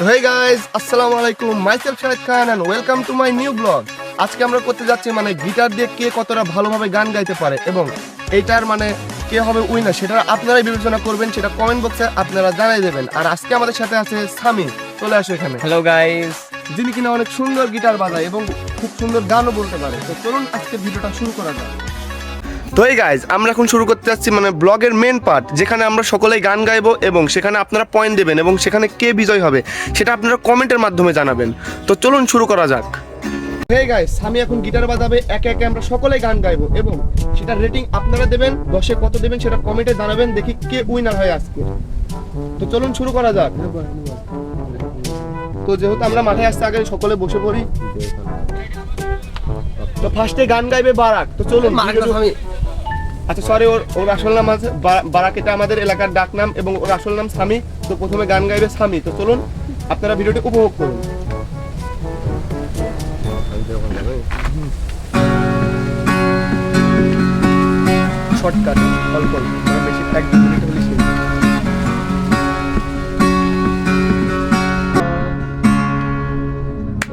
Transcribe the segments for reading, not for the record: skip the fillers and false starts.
তো হেই গাইস, আসসালামু আলাইকুম। Myself Shahid Khan and welcome to my new blog. আজকে আমরা করতে যাচ্ছি গিটার দিয়ে কে কতটা ভালোভাবে গান গাইতে পারে এবং এইটার কে হবে উইনার সেটা আপনারাই বিবেচনা করবেন, সেটা কমেন্ট বক্সে আপনারা জানিয়ে দেবেন। আর আজকে আমাদের সাথে আছে সামি। চলে আসো এখানে। হ্যালো গাইস, যিনি কিনা অনেক সুন্দর গিটার বাজায় এবং খুব সুন্দর গানও বলতে পারে। তো চলুন আজকে ভিডিওটা শুরু করা যাক। তো এই গাইজ, আমরা এখন শুরু করতে যাচ্ছি ব্লগের মেন পার্ট, যেখানে আমরা সকলেই গান গাইবো এবং সেখানে আপনারা পয়েন্ট দেবেন এবং সেখানে কে বিজয় হবে সেটা আপনারা কমেন্টের মাধ্যমে জানাবেন। তো চলুন শুরু করা যাক। হেই গাইস, আমি এখন গিটার বাজাবে, একে একে আমরা সকলেই গান গাইবো এবং সেটা রেটিং আপনারা দেবেন, 10-এ কত দেবেন সেটা কমেন্টে জানাবেন, দেখি কে উইনার হয় আজকে। তো চলুন শুরু করা যাক। তো যেহেতু আমরা মাঠে আসতে আগে সকলে বসে পড়ি। তো ফার্স্টে গান গাইবে বারাক। তো চলুন। আচ্ছা সরি, ওর আসল নাম আছে বারাক, এটা আমাদের এলাকার ডাক নাম এবং ওর আসল নাম সামি। তো প্রথমে গান গাইবে সামি। তো চলুন আপনারা ভিডিওটি উপভোগ করুন। শর্টকাট অল্প বেশি, 1-2 মিনিট হলে শেষ।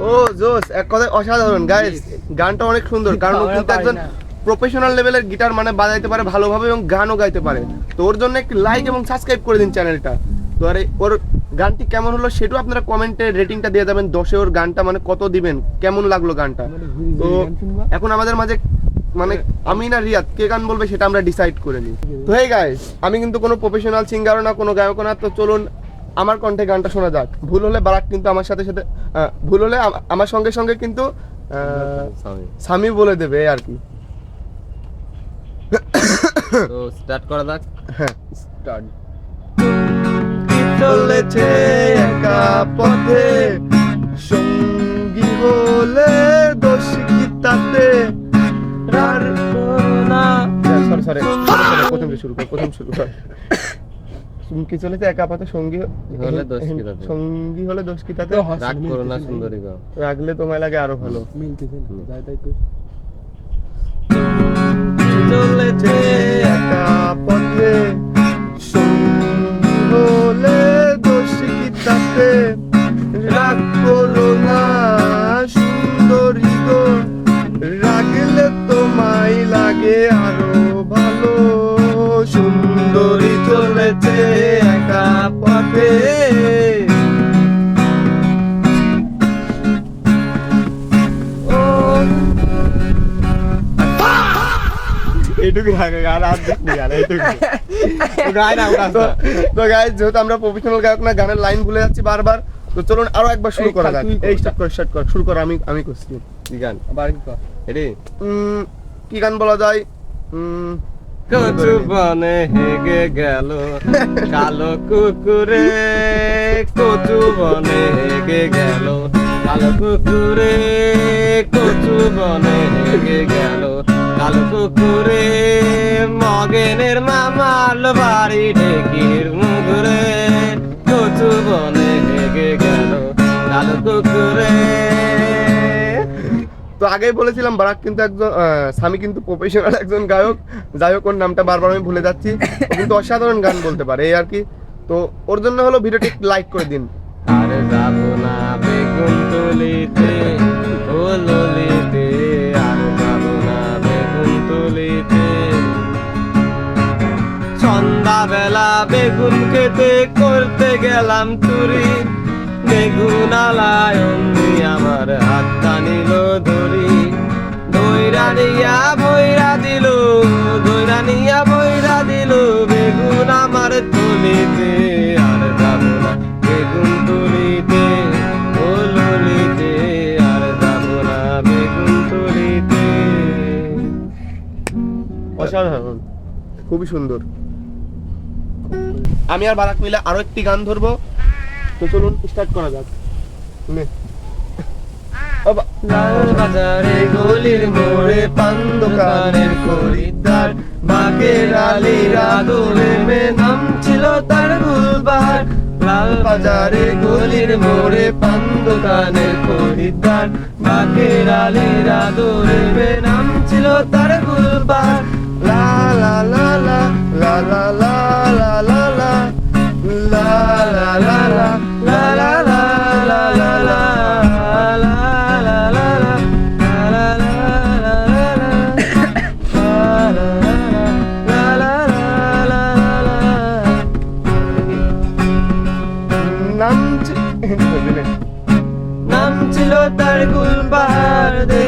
ও জোস, এক কথায় অসাধারণ গাইস। গানটা অনেক সুন্দর, কারণ ও কিন্তু একজন প্রফেশনাল লেভেলের গিটার বাজাইতে পারে ভালোভাবে এবং গানও গাইতে পারে। তো ওর জন্য একটি লাইক এবং সাবস্ক্রাইব করে দিন চ্যানেলটা। তো আরে ওর গানটি কেমন হলো সেটাও আপনারা কমেন্টে রেটিংটা দিয়ে দেবেন 10-এ। ওর গানটা কত দিবেন, কেমন লাগলো গানটা। তো এখন আমাদের মাঝে আমি না রিয়াদ কে গান বলবে সেটা আমরা ডিসাইড করে নিই। তো হেই গাইস, আমি কিন্তু কোনো প্রফেশনাল সিঙ্গারও না, কোনো গায়কও না। তো চলুন আমার কণ্ঠে গানটা শোনা যাক। ভুল হলে বারাক কিন্তু আমার সাথে সাথে, ভুল হলে আমার সঙ্গে সঙ্গে কিন্তু সামি বলে দেবে আর কি। তো স্টার্ট করা যাক। হ্যাঁ, স্টার্ট। চলেছে একা পথে, সঙ্গী হলে দোষ কি তাতে? সরি প্রথম শুরু কর। কি চলেছে একা পথে, সঙ্গী হলে দোষ কি তাতে? সঙ্গী হলে দোষ কি তাতে? রাগ করো না সুন্দরী গাও। রাগলে তোমায় লাগে আরো ভালো। চলেছে একা পথে, সঙ্গী হলে দোষ কি তাতে? রাগ করো না সুন্দরী গো, রাগলে তোমায় লাগে আরো ভালো। সুন্দরী চলেছে একা পথে। এইটুকু গান আর দেখনি গান এইটুকু। তো গাইস, যেহেতু আমরা প্রফেশনাল গায়ক না, গানের লাইন ভুলে যাচ্ছি বারবার। তো চলুন আরো একবার শুরু করা যাক। এই স্টার্ট কর শুরু কর। আমি করছি কি গান আবার কি কর এডি? কি গান বলা যায়? কচু বনে হেগে গেল কালো কুকুরে, কচু বনে হেগে গেল কালো কুকুরে, কচু বনে হেগে গেল কালো কুকুরে, মগেনের মামাল বাড়ি ঢেকির মুগুরে, কচু বনে হেগে গেল কালো কুকুরে। তো আগেই বলেছিলাম বারাক কিন্তু একজন, সামি কিন্তু প্রফেশনাল একজন গায়ক। যাই হোক, ওর নামটা বারবার আমি ভুলে যাচ্ছি। ও কিন্তু অসাধারণ গান বলতে পারে এই আর কি। তো ওর জন্য হলো ভিডিওটি লাইক করে দিন। আরে যাবো না বেগুন তুলিতে ও ললিতে, আর যাবো না বেগুন তুলিতে, সন্ধ্যাবেলা বেগুন খেতে করতে গেলাম চুরি, বেগুন আলায় অমনি আমার হাতটা নিল ধরি, দইরা নিয়া বইরা দিল, দইরা নিয়া বইরা দিল বেগুন আমার তুলিতে, আর যাবো না বেগুন তুলিতে ও ললিতে, আর যাবো না বেগুন তুলিতে। অসাধারণ, খুবই সুন্দর। আমি আর বারাক মিলে আরো একটি গান ধরবো। তো চলুন স্টার্ট করা যাক। লাল বাজারে গলির মোড়ে পান দোকানের খরিদ্দার, বাগের আলীর আদরে নাম ছিল তার গুলবাহার। লাল বাজারে গলির মোড়ে পান দোকানের খরিদ্দার, বাগের আলীর আদরে নাম ছিল তার গুলবাহার। লা লা লা লা লা লা লা লা লা লা লা লা লা লা লা লা লা।